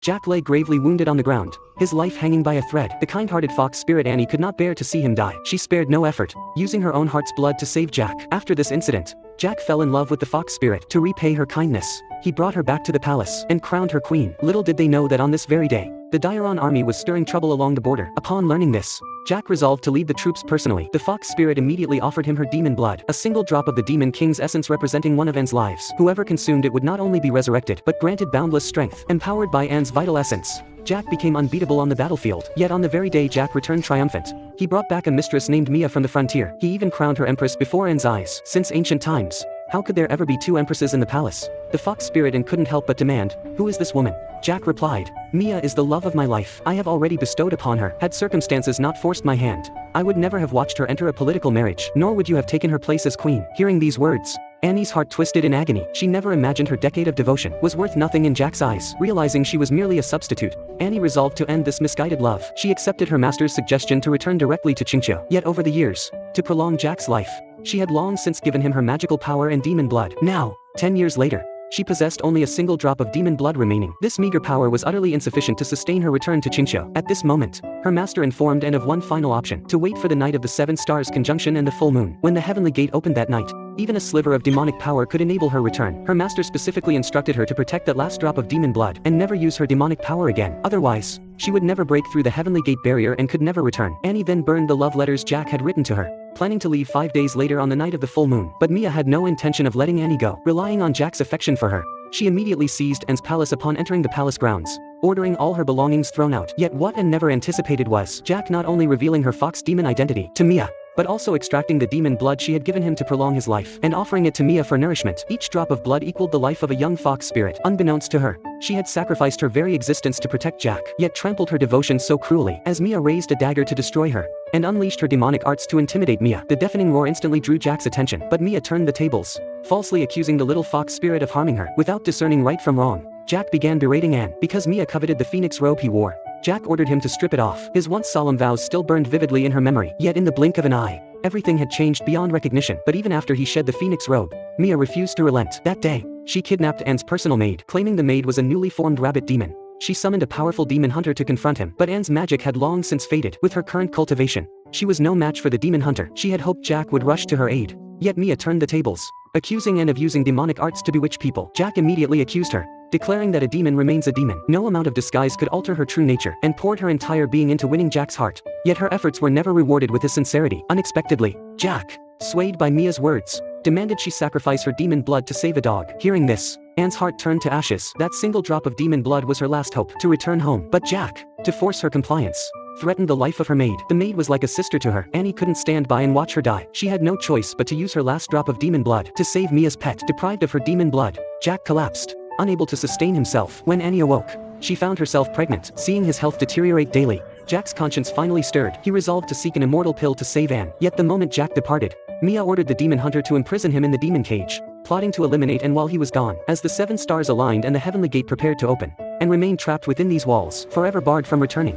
Jack lay gravely wounded on the ground, his life hanging by a thread. The kind-hearted fox spirit Annie could not bear to see him die. She spared no effort, using her own heart's blood to save Jack. After this incident, Jack fell in love with the fox spirit. To repay her kindness, he brought her back to the palace and crowned her queen. Little did they know that on this very day, the Dairon army was stirring trouble along the border. Upon learning this, Jack resolved to lead the troops personally. The fox spirit immediately offered him her demon blood, a single drop of the demon king's essence representing one of Anne's lives. Whoever consumed it would not only be resurrected, but granted boundless strength. Empowered by Anne's vital essence, Jack became unbeatable on the battlefield. Yet on the very day Jack returned triumphant, he brought back a mistress named Mia from the frontier. He even crowned her empress before Anne's eyes. Since ancient times, how could there ever be two empresses in the palace? The fox spirit and couldn't help but demand, "Who is this woman?" Jack replied, "Mia is the love of my life. I have already bestowed upon her. Had circumstances not forced my hand, I would never have watched her enter a political marriage, nor would you have taken her place as queen." Hearing these words, Annie's heart twisted in agony. She never imagined her decade of devotion was worth nothing in Jack's eyes. Realizing she was merely a substitute, Annie resolved to end this misguided love. She accepted her master's suggestion to return directly to Qingqiu. Yet over the years, to prolong Jack's life, she had long since given him her magical power and demon blood. Now, 10 years later, she possessed only a single drop of demon blood remaining. This meager power was utterly insufficient to sustain her return to Qingqiu. At this moment, her master informed Anne of one final option: to wait for the night of the 7 stars conjunction and the full moon. When the heavenly gate opened that night, even a sliver of demonic power could enable her return. Her master specifically instructed her to protect that last drop of demon blood and never use her demonic power again. Otherwise, she would never break through the heavenly gate barrier and could never return. Annie then burned the love letters Jack had written to her, planning to leave 5 days later on the night of the full moon. But Mia had no intention of letting Annie go. Relying on Jack's affection for her, she immediately seized Anne's palace upon entering the palace grounds, ordering all her belongings thrown out. Yet what Anne never anticipated was Jack not only revealing her fox demon identity to Mia, but also extracting the demon blood she had given him to prolong his life, and offering it to Mia for nourishment. Each drop of blood equaled the life of a young fox spirit. Unbeknownst to her, she had sacrificed her very existence to protect Jack, yet trampled her devotion so cruelly. As Mia raised a dagger to destroy her, and unleashed her demonic arts to intimidate Mia, the deafening roar instantly drew Jack's attention. But Mia turned the tables, falsely accusing the little fox spirit of harming her. Without discerning right from wrong, Jack began berating Anne. Because Mia coveted the phoenix robe he wore, Jack ordered him to strip it off. His once solemn vows still burned vividly in her memory. Yet in the blink of an eye, everything had changed beyond recognition. But even after he shed the phoenix robe, Mia refused to relent. That day, she kidnapped Anne's personal maid. Claiming the maid was a newly formed rabbit demon, she summoned a powerful demon hunter to confront him. But Anne's magic had long since faded. With her current cultivation, she was no match for the demon hunter. She had hoped Jack would rush to her aid. Yet Mia turned the tables, accusing Anne of using demonic arts to bewitch people. Jack immediately accused her, declaring that a demon remains a demon. No amount of disguise could alter her true nature, and poured her entire being into winning Jack's heart. Yet her efforts were never rewarded with his sincerity. Unexpectedly, Jack, swayed by Mia's words, demanded she sacrifice her demon blood to save a dog. Hearing this, Anne's heart turned to ashes. That single drop of demon blood was her last hope to return home. But Jack, to force her compliance, threatened the life of her maid. The maid was like a sister to her. Annie couldn't stand by and watch her die. She had no choice but to use her last drop of demon blood to save Mia's pet. Deprived of her demon blood, Jack collapsed, unable to sustain himself. When Annie awoke, she found herself pregnant. Seeing his health deteriorate daily, Jack's conscience finally stirred. He resolved to seek an immortal pill to save Anne. Yet the moment Jack departed, Mia ordered the demon hunter to imprison him in the demon cage, plotting to eliminate Anne while he was gone. As the 7 stars aligned and the heavenly gate prepared to open, and remained trapped within these walls, forever barred from returning.